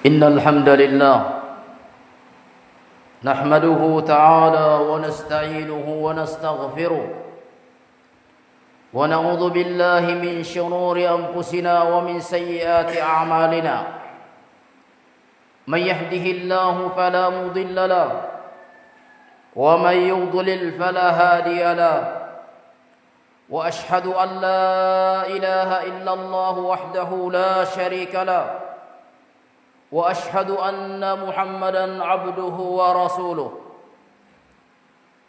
إن الحمد لله نحمده تعالى ونستعينه ونستغفره ونعوذ بالله من شرور أنفسنا ومن سيئات أعمالنا من يهده الله فلا مضل له ومن يضلل فلا هادي له وأشهد أن لا إله إلا الله وحده لا شريك له وأشهد أن محمدًا عبده ورسوله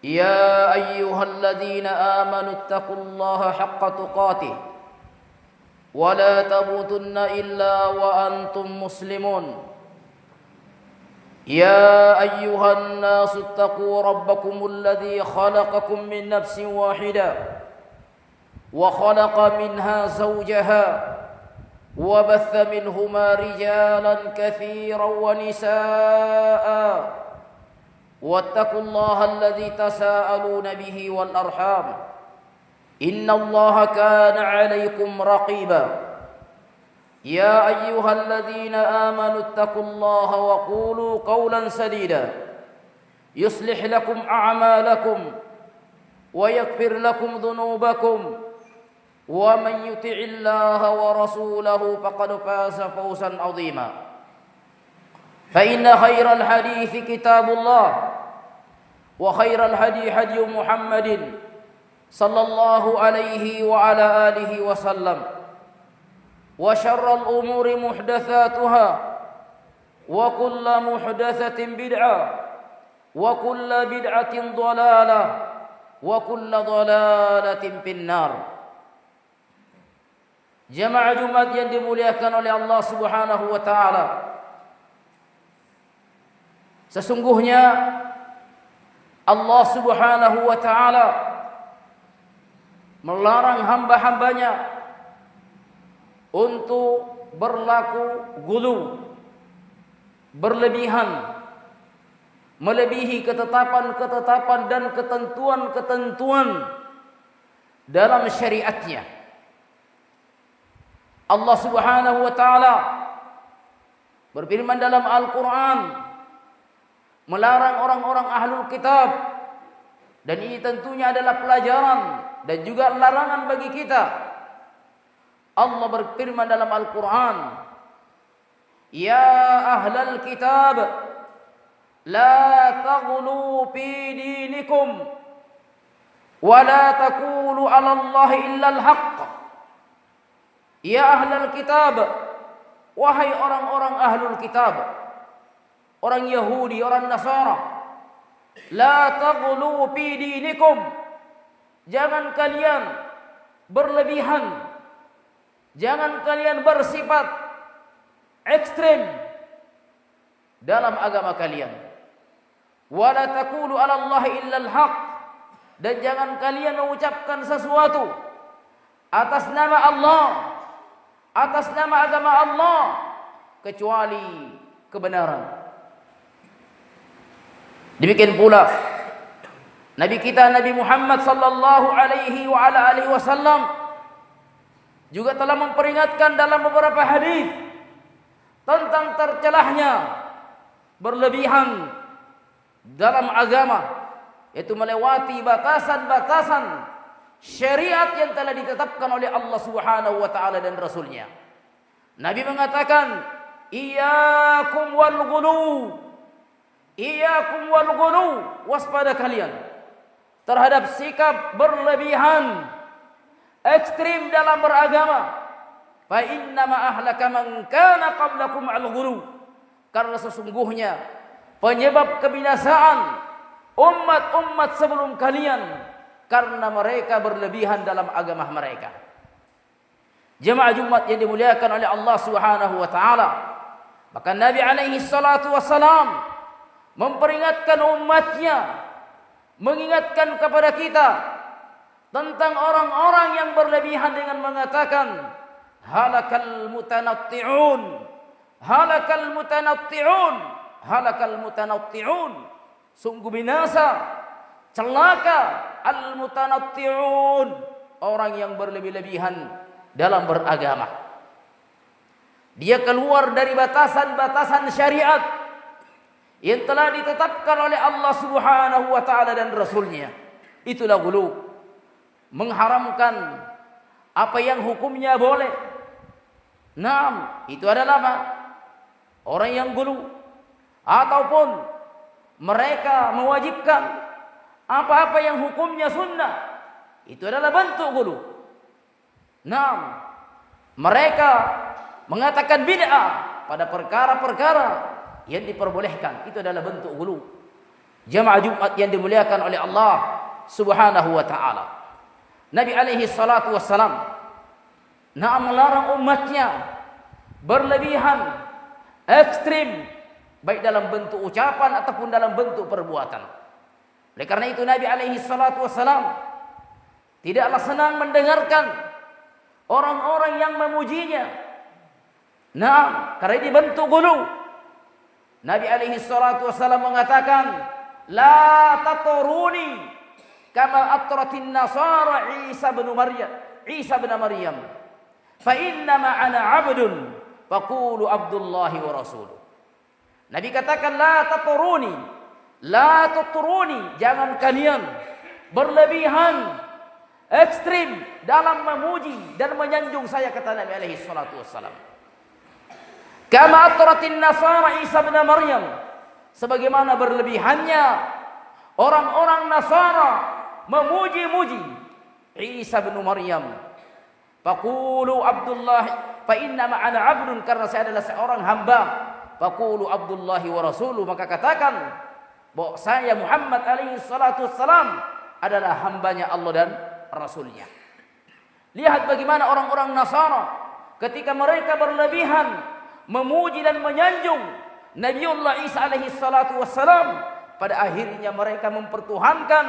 يا أيها الذين آمنوا اتقوا الله حق تقاته ولا تموتن إلا وأنتم مسلمون يا أيها الناس اتقوا ربكم الذي خلقكم من نفس واحدة وخلق منها زوجها وبث منهما رجالا كثيرا ونساء واتقوا الله الذي تساءلون به والأرحام إن الله كان عليكم رقيبا يا أيها الذين آمنوا اتقوا الله وقولوا قولا سديدا يصلح لكم أعمالكم ويغفر لكم ذنوبكم ومن يطع الله ورسوله فقد فاز فوزا عظيما فإن خير الحديث كتاب الله وخير الهدي هدي محمد صلى الله عليه وعلى آله وسلم وشر الأمور محدثاتها وكل محدثة بدعة وكل بدعة ضلالة وكل ضلالة في النار. Jamaah Jumat yang dimuliakan oleh Allah Subhanahu wa taala. Sesungguhnya Allah Subhanahu wa taala melarang hamba-hambanya untuk berlaku gulu, berlebihan, melebihi ketetapan-ketetapan dan ketentuan-ketentuan dalam syariatnya. Allah Subhanahu wa taala berfirman dalam Al-Qur'an melarang orang-orang ahlul kitab, dan ini tentunya adalah pelajaran dan juga larangan bagi kita. Allah berfirman dalam Al-Qur'an, "Ya ahlal kitab, la taghlu fi dinikum wa la taqulu 'ala Allahi illa al-haqq." Ya ahlul kitab, wahai orang-orang ahlul kitab, orang Yahudi, orang Nasara, la taghlu fi dinikum, jangan kalian berlebihan, jangan kalian bersifat ekstrem dalam agama kalian. Wa la taqulu 'ala Allahi illa al-haq, dan jangan kalian mengucapkan sesuatu atas nama Allah, atas nama agama Allah, kecuali kebenaran. Demikian pula Nabi kita Nabi Muhammad sallallahu alaihi wa ala alihi wasallam juga telah memperingatkan dalam beberapa hadis tentang tercelahnya berlebihan dalam agama, yaitu melewati batasan-batasan syariat yang telah ditetapkan oleh Allah Subhanahu wa taala dan Rasulnya. Nabi mengatakan, "Iyyakum wal ghulu." Iyyakum wal ghulu, waspada kalian terhadap sikap berlebihan, ekstrim dalam beragama. Fa inna ma ahlaka man kana qablakum al ghulu. Karena sesungguhnya penyebab kebinasaan umat-umat sebelum kalian karena mereka berlebihan dalam agama mereka. Jemaah Jumat yang dimuliakan oleh Allah Subhanahu wa taala, maka Nabi alaihi salatu wassalam memperingatkan umatnya, mengingatkan kepada kita tentang orang-orang yang berlebihan dengan mengatakan, halakal mutanatti'un, halakal mutanatti'un, halakal mutanatti'un, sungguh binasa, celaka al-mutanatti'un, orang yang berlebih-lebihan dalam beragama. Dia keluar dari batasan-batasan syariat yang telah ditetapkan oleh Allah Subhanahu wa taala dan Rasulnya. Itulah ghulu. Mengharamkan apa yang hukumnya boleh. Naam, itu adalah apa? Orang yang ghulu. Ataupun mereka mewajibkan apa-apa yang hukumnya sunnah. Itu adalah bentuk ghulu. Naam, mereka mengatakan bid'ah pada perkara-perkara yang diperbolehkan. Itu adalah bentuk ghulu. Jamaah Jumat yang dimuliakan oleh Allah Subhanahu wa taala. Nabi alaihi salatu wassalam melarang umatnya berlebihan, ekstrim, baik dalam bentuk ucapan ataupun dalam bentuk perbuatan. Oleh karena itu Nabi alaihi salatu wassalam tidaklah senang mendengarkan orang-orang yang memujinya. Nah, karena ini bentuk ghulu. Nabi alaihi salatu wassalam mengatakan, "La taturuni kama atratin nasara Isa bin Maryam. Fa inna ma ana 'abdun faqulu Abdullahi wa rasuluh." Nabi katakan, "La taturuni, la tuturuni." Jangan kalian berlebihan, ekstrim dalam memuji dan menyanjung saya, kata Nabi alaihi salatu wassalam. Kama atratin nasara Isa bin Maryam, sebagaimana berlebihannya orang-orang Nasara memuji-muji Isa bin Maryam. Faqulu Abdullah, fa inna ma ana 'abdun, karena saya adalah seorang hamba. Faqulu Abdullahi wa rasuluh, maka katakan bahwa saya Muhammad alaihi salatu wassalam adalah hambanya Allah dan Rasulnya. Lihat bagaimana orang-orang Nasara ketika mereka berlebihan memuji dan menyanjung Nabiullah Isa alaihi salatu wassalam, pada akhirnya mereka mempertuhankan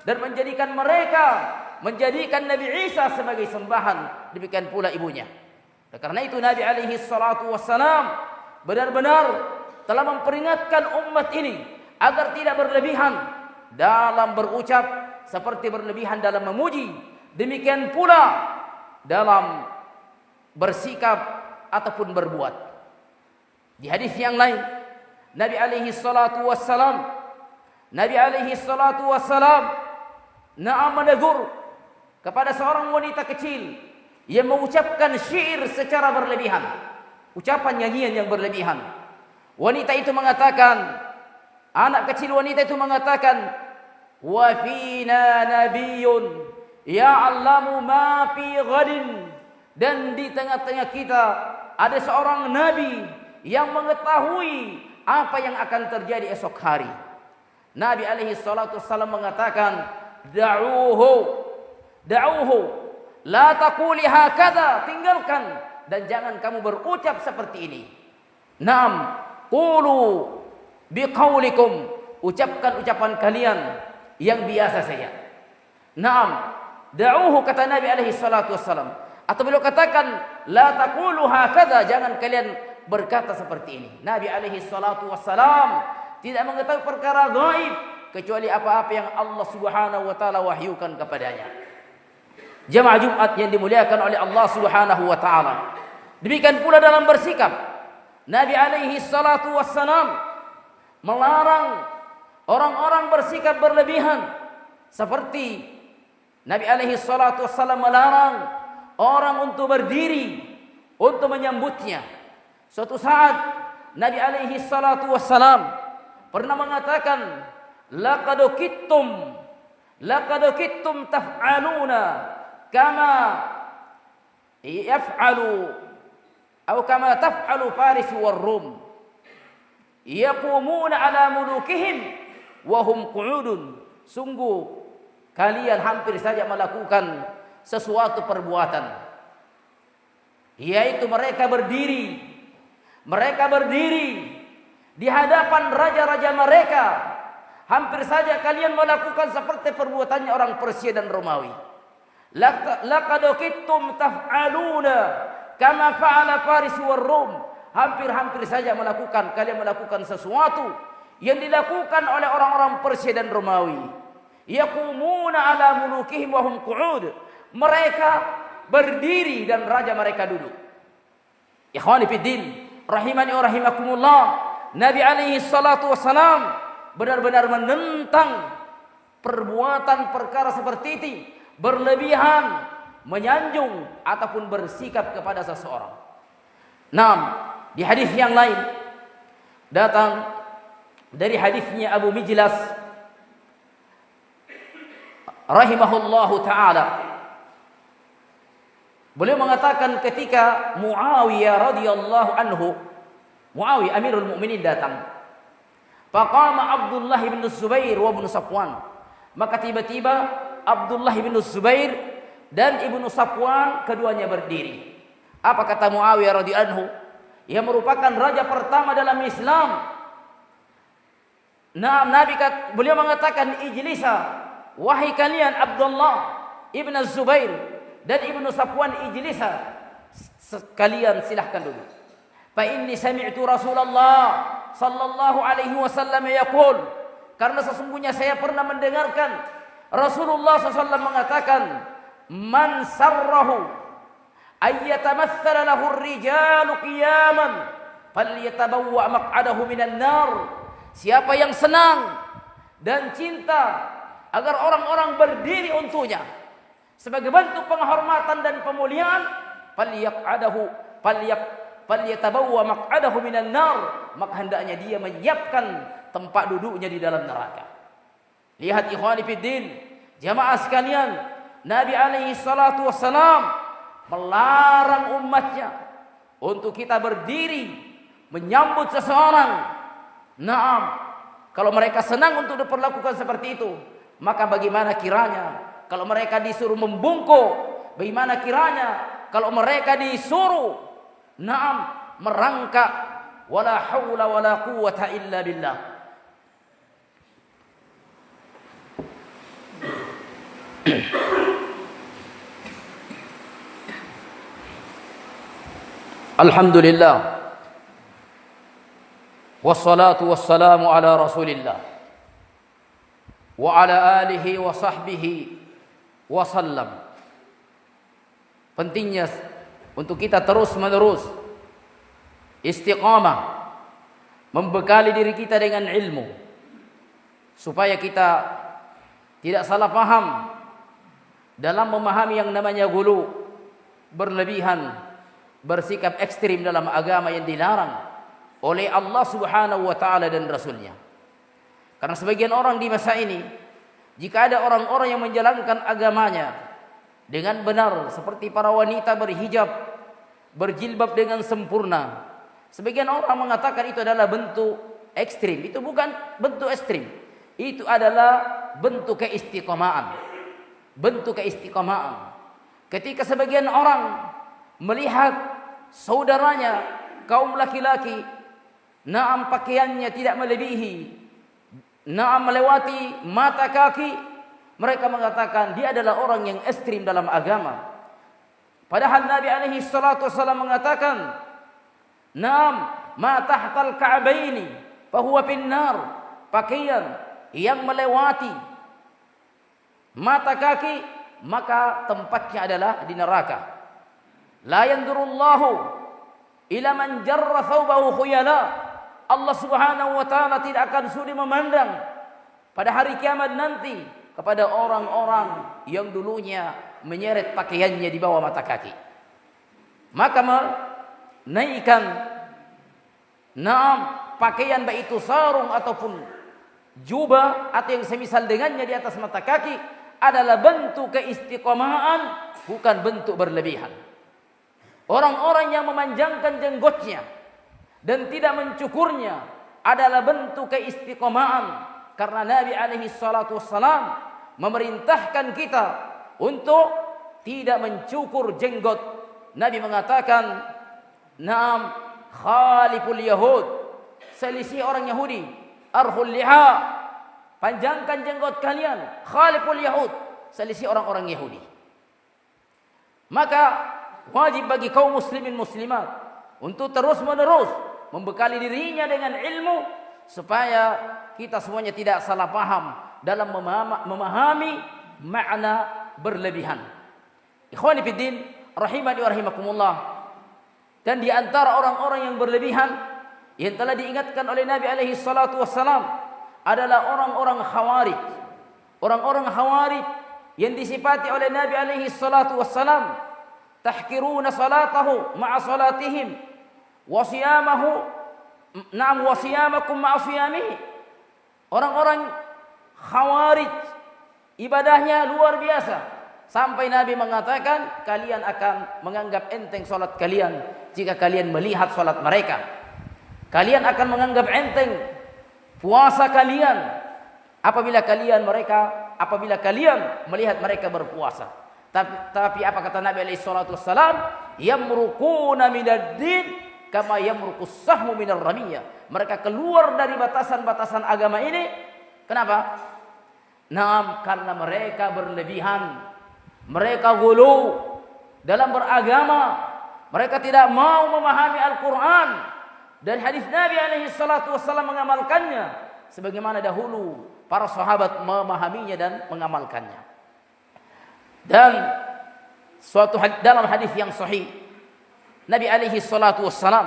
dan menjadikan Nabi Isa sebagai sembahan, demikian pula ibunya. Karena itu Nabi alaihi salatu wassalam benar-benar telah memperingatkan umat ini agar tidak berlebihan dalam berucap seperti berlebihan dalam memuji, demikian pula dalam bersikap ataupun berbuat. Di hadis yang lain, Nabi alaihi salatu wassalam menegur kepada seorang wanita kecil yang mengucapkan syair secara berlebihan, ucapan nyanyian yang berlebihan. Wanita itu mengatakan, anak kecil wanita itu mengatakan, "Wa fina nabiyyun ya'lamu ma fi ghadin." Dan di tengah-tengah kita ada seorang nabi yang mengetahui apa yang akan terjadi esok hari. Nabi alaihi salatu wassalam mengatakan, Da'uhu, la taquli hakadha, tinggalkan dan jangan kamu berucap seperti ini. Naam, qulu biqaulikum, ucapkan ucapan kalian yang biasa saja. Naam, da'uhu, kata Nabi alaihi salatu wassalam. Atau beliau katakan, la taqulu hakadha, jangan kalian berkata seperti ini. Nabi alaihi salatu wassalam tidak mengetahui perkara gaib kecuali apa-apa yang Allah Subhanahu wa taala wahyukan kepadanya. Jamaah Jumat yang dimuliakan oleh Allah Subhanahu wa taala. Demikian pula dalam bersikap, Nabi alaihi salatu wassalam melarang orang-orang bersikap berlebihan, seperti Nabi alaihi salatu wassalam melarang orang untuk berdiri untuk menyambutnya. Suatu saat Nabi alaihi salatu wassalam pernah mengatakan, laqad kittum taf'aluna kama yaf'alu atau kama taf'alu Faris war Rum, yaqumuna ala mulukihim wa hum qu'udun. Sungguh kalian hampir saja melakukan sesuatu perbuatan, yaitu mereka berdiri di hadapan raja-raja mereka. Hampir saja kalian melakukan seperti perbuatannya orang Persia dan Romawi. Laqad kittum taf'aluna kama fa'ala Faris war Rum. Hampir saja kalian melakukan sesuatu yang dilakukan oleh orang-orang Persia dan Romawi. Yaqumuna ala mulukihim wa hum qu'ud. Mereka berdiri dan raja mereka duduk. Ikhwani fiddin, rahimani wa rahimakumullah, Nabi alaihi salatu wassalam benar-benar menentang perbuatan perkara seperti itu, berlebihan, menyanjung ataupun bersikap kepada seseorang. Di hadis yang lain datang dari hadisnya Abu Mijlas rahimahullahu taala. Beliau mengatakan ketika Muawiyah radhiyallahu anhu, Muawiyah Amirul Mukminin datang, faqama Abdullah bin Zubair wa ibn Safwan, maka tiba-tiba Abdullah bin Zubair dan Ibnu Safwan keduanya berdiri. Apa kata Muawiyah radhiyallahu anhu? Ia merupakan raja pertama dalam Islam. Beliau mengatakan, ijlisa, wahai kalian Abdullah ibn Zubair dan Ibnu Safwan, ijlisa, sekalian silahkan duduk. Fa inni sami'tu Rasulullah sallallahu alaihi wasallam yaqul, karena sesungguhnya saya pernah mendengarkan Rasulullah SAW mengatakan, man sarrahu ayyatamattsala lahu ar-rijalu qiyaman falyatabawwa maq'adahu minan nar. Siapa yang senang dan cinta agar orang-orang berdiri untuknya sebagai bentuk penghormatan dan pemuliaan, falyatabawwa maq'adahu minan nar, maka hendaknya dia menyiapkan tempat duduknya di dalam neraka. Lihat ikhwani fiddin, jamaah sekalian, Nabi alaihi salatu wassalam melarang umatnya untuk kita berdiri menyambut seseorang. Kalau mereka senang untuk diperlakukan seperti itu, maka bagaimana kiranya kalau mereka disuruh membungkuk? Bagaimana kiranya kalau mereka disuruh merangkak? Wala haula wala quwwata illa billah. Alhamdulillah, wassalatu wassalamu ala Rasulillah wa ala alihi wa sahbihi wa sallam. Pentingnya untuk kita terus-menerus istiqamah, membekali diri kita dengan ilmu supaya kita tidak salah paham dalam memahami yang namanya gulu, berlebihan, bersikap ekstrim dalam agama yang dilarang oleh Allah Subhanahu wa taala dan Rasulnya. Karena sebagian orang di masa ini, jika ada orang-orang yang menjalankan agamanya dengan benar seperti para wanita berhijab, berjilbab dengan sempurna, sebagian orang mengatakan itu adalah bentuk ekstrim. Itu bukan bentuk ekstrim, itu adalah bentuk keistiqomahan. Bentuk keistiqomahan. Ketika sebagian orang melihat saudaranya kaum laki-laki, pakaiannya tidak melebihi, melewati mata kaki, mereka mengatakan dia adalah orang yang ekstrim dalam agama. Padahal Nabi alaihi salatu wasallam mengatakan, ma tahtal ka'baini fahuwa finnar, pakaian yang melewati mata kaki maka tempatnya adalah di neraka. La yanzurullahu ila man jarra thawbahu khuyala. Allah Subhanahu wa taala tidak akan sudi memandang pada hari kiamat nanti kepada orang-orang yang dulunya menyeret pakaiannya di bawah mata kaki. Maka menaikkan pakaian baik itu sarung ataupun jubah atau yang semisal dengannya di atas mata kaki adalah bentuk keistiqomahan, bukan bentuk berlebihan. Orang-orang yang memanjangkan jenggotnya dan tidak mencukurnya adalah bentuk keistiqomahan, karena Nabi alaihi salatu wassalam memerintahkan kita untuk tidak mencukur jenggot. Nabi mengatakan, khaliful yahud, selisih orang Yahudi, arhul liha, panjangkan jenggot kalian, khaliful yahud, selisih orang-orang Yahudi. Maka wajib bagi kaum muslimin muslimat untuk terus-menerus membekali dirinya dengan ilmu supaya kita semuanya tidak salah paham dalam memahami makna berlebihan. Ikhwani fiddin, rahimani wa rahimakumullah. Dan di antara orang-orang yang berlebihan yang telah diingatkan oleh Nabi alaihi salatu wassalam adalah orang-orang Khawarij. Orang-orang Khawarij yang disifati oleh Nabi alaihi salatu wassalam, tahkiruna salatahu ma'a salatihim wa siyamahu na'am wa siyamakum ma'a siyamihi. Orang-orang Khawarij ibadahnya luar biasa. Sampai Nabi mengatakan, kalian akan menganggap enteng salat kalian jika kalian melihat salat mereka. Kalian akan menganggap enteng puasa kalian apabila kalian melihat mereka berpuasa. Tapi apa kata Nabi alaihi salatu wassalam? Yamruquna minad din kama yamruqus sahmu minar ramiyah. Mereka keluar dari batasan-batasan agama ini. Kenapa? Nah, karena mereka berlebihan. Mereka gulu dalam beragama. Mereka tidak mau memahami Al-Quran dan hadis Nabi alaihi salatu wassalam mengamalkannya sebagaimana dahulu para sahabat memahaminya dan mengamalkannya. Dan dalam hadis yang sahih Nabi alaihi salatu wassalam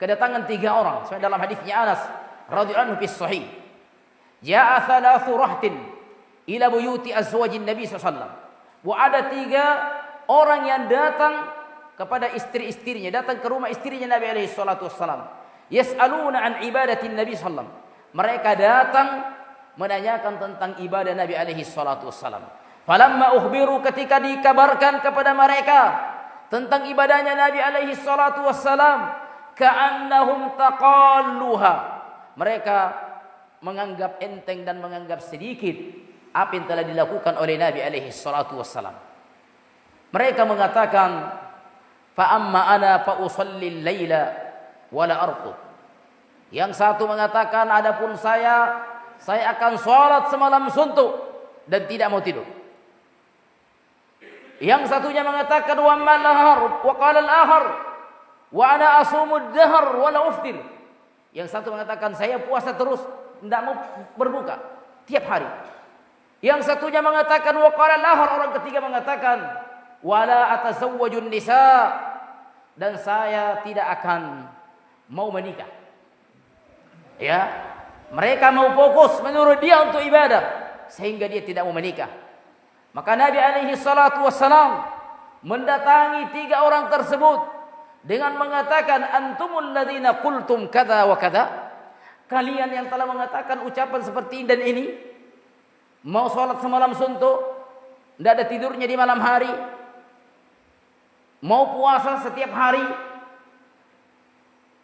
kedatangan 3 orang. Dalam hadisnya Anas radhiyallahu anhu fi sahih, ja'a thalathu rahtin ila buyuti azwajin Nabi sallallahu alaihi wasallam. Ada 3 orang yang datang kepada istri-istrinya, datang ke rumah istrinya Nabi alaihi salatu wassalam. Yas'aluna an ibadatin Nabi sallallahu alaihi wasallam. Mereka datang menanyakan tentang ibadah Nabi alaihi salatu wassalam. Falamma ukhbiru, ketika dikabarkan kepada mereka tentang ibadahnya Nabi alaihi salatu wassalam, ka'annahum taqalluha. Mereka menganggap enteng dan menganggap sedikit apa yang telah dilakukan oleh Nabi alaihi salatu wassalam. Mereka mengatakan, fa amma ana fa usalli al-laila wa la arqud. Yang satu mengatakan, adapun saya akan salat semalam suntuk dan tidak mau tidur. Yang satunya mengatakan, wa ma lahar wa qala al-akhar wa ana asumu ad-dahr wa la uftir. Yang satu mengatakan, saya puasa terus, tidak mau berbuka tiap hari. Yang satunya mengatakan waqala lahar, orang ketiga mengatakan wala atazawwajun nisa, dan saya tidak akan mau menikah. Ya, mereka mau fokus menurut dia untuk ibadah sehingga dia tidak mau menikah. Maka Nabi alaihi salatu wassalam mendatangi 3 orang tersebut dengan mengatakan, antumul ladzina qultum kadza wa kadza. Kalian yang telah mengatakan ucapan seperti ini dan ini, mau sholat semalam suntuk, tidak ada tidurnya di malam hari, mau puasa setiap hari,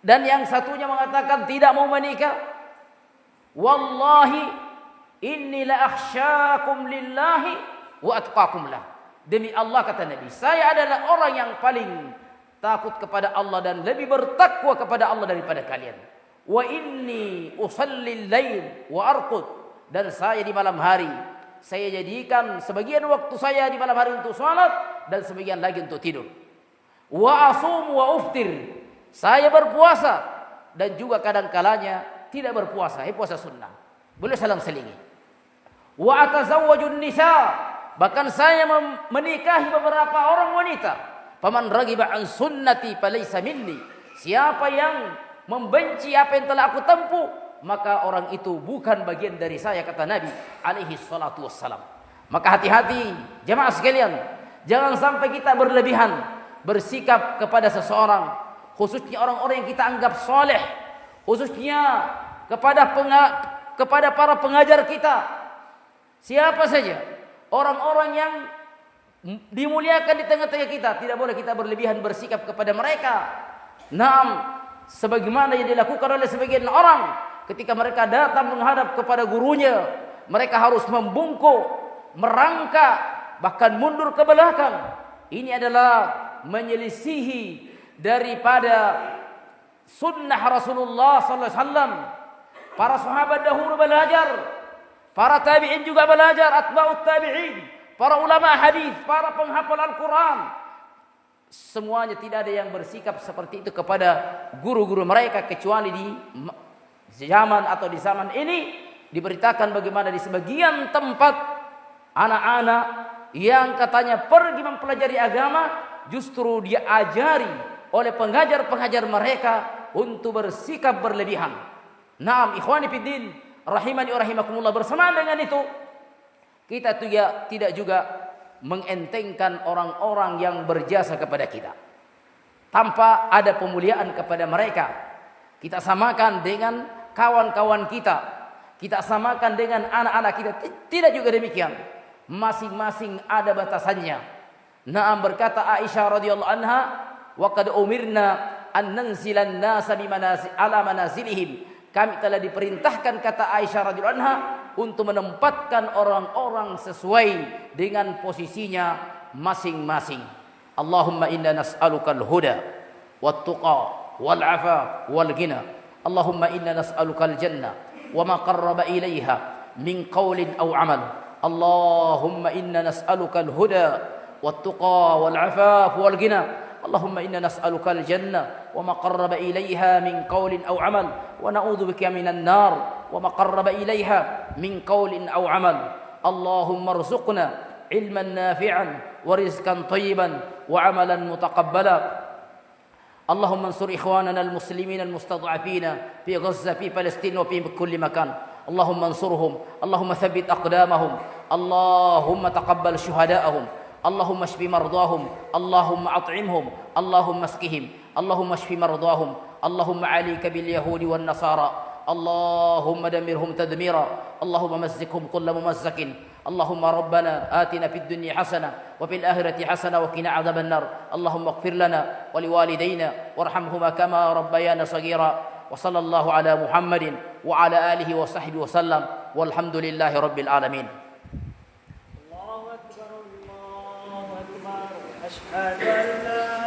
dan yang satunya mengatakan tidak mau menikah. Wallahi inni la akhsyakum lillahi wa atqakum lah. Demi Allah, kata Nabi, saya adalah orang yang paling takut kepada Allah dan lebih bertakwa kepada Allah daripada kalian. Wa inni usalli al-lail wa arqud. Dan saya di malam hari, saya jadikan sebagian waktu saya di malam hari untuk salat dan sebagian lagi untuk tidur. Wa asum wa uftir. Saya berpuasa dan juga kadang-kalanya tidak berpuasa, puasa sunnah. Boleh selang-selingi. Wa atazawwajun nisa. Bahkan saya menikahi beberapa orang wanita. Faman ragiba an sunnati falaysa minni. Siapa yang membenci apa yang telah aku tempuh, maka orang itu bukan bagian dari saya, kata Nabi alaihi salatu wassalam. Maka hati-hati jemaah sekalian, jangan sampai kita berlebihan bersikap kepada seseorang, khususnya orang-orang yang kita anggap soleh, khususnya kepada para pengajar kita, siapa saja orang-orang yang dimuliakan di tengah-tengah kita, tidak boleh kita berlebihan bersikap kepada mereka. Naam, sebagaimana yang dilakukan oleh sebagian orang. Ketika mereka datang menghadap kepada gurunya, mereka harus membungkuk, merangkak, bahkan mundur ke belakang. Ini adalah menyelisihi daripada sunnah Rasulullah sallallahu alaihi wasallam. Para sahabat dahulu belajar, para tabi'in juga belajar, atba'ut tabi'in, para ulama hadis, para penghafal Al-Quran. Semuanya tidak ada yang bersikap seperti itu kepada guru-guru mereka, kecuali di zaman atau di zaman ini diberitakan bagaimana di sebagian tempat anak-anak yang katanya pergi mempelajari agama, justru dia ajari oleh pengajar-pengajar mereka untuk bersikap berlebihan. Naam ikhwani fiddin rahimani wa rahimakumullah, bersamaan dengan itu kita tidak juga mengentengkan orang-orang yang berjasa kepada kita tanpa ada pemuliaan kepada mereka. Kita samakan dengan kawan-kawan kita, kita samakan dengan anak-anak kita. Tidak juga demikian, masing-masing ada batasannya. Naam berkata Aisyah radhiyallahu anha, wa qad umirna an nanzilan nasa ala manazilihim. Kami telah diperintahkan, kata Aisyah radhiyallahu anha, untuk menempatkan orang-orang sesuai dengan posisinya masing-masing. Allahumma inna nas'aluka al-huda wat-tuqa wal-'afa wal-ghina. Allahumma inna nas'aluka al-jannah wa ma qarraba ilaiha min qawlin aw 'amal. Allahumma inna nas'aluka al-huda wat-tuqa wal-'afa wal-ghina. Allahumma inna nas'aluka al-jannah wa ma qarraba ilaiha min qawlin aw 'amal wa na'udzu bika minan nar wa ma qarraba ilaiha min qawlin aw 'amal. Allahumma arzuqna ilman nafi'an wa rizqan thayyiban wa 'amalan mutaqabbala. Allahumma ansur ikhwanana al-muslimin al-mustad'afina fi Gaza, fi Palestin wa fi kulli makan. Allahumma ansurhum, Allahumma thabbit aqdamahum, Allahumma taqabbal syuhada'ahum, Allahumma shfi mardahum, Allahumma at'imhum, Allahumma askihim, Allahumma shfi mardahum, Allahumma 'alika bil yahudi wan nasara, Allahumma damirhum tadmira, Allahumma mazzikhum kulla mumazzakin. Allahumma rabbana atina fid dunya hasanah wa fil akhirati hasanah wa qina adzaban nar. Allahumma ighfir lana wa liwalidayna warhamhuma kama rabbayana shaghira. Wa sallallahu ala Muhammadin wa ala alihi wa sahbihi wa sallam. Walhamdulillahi rabbil alamin. أشهد أن لا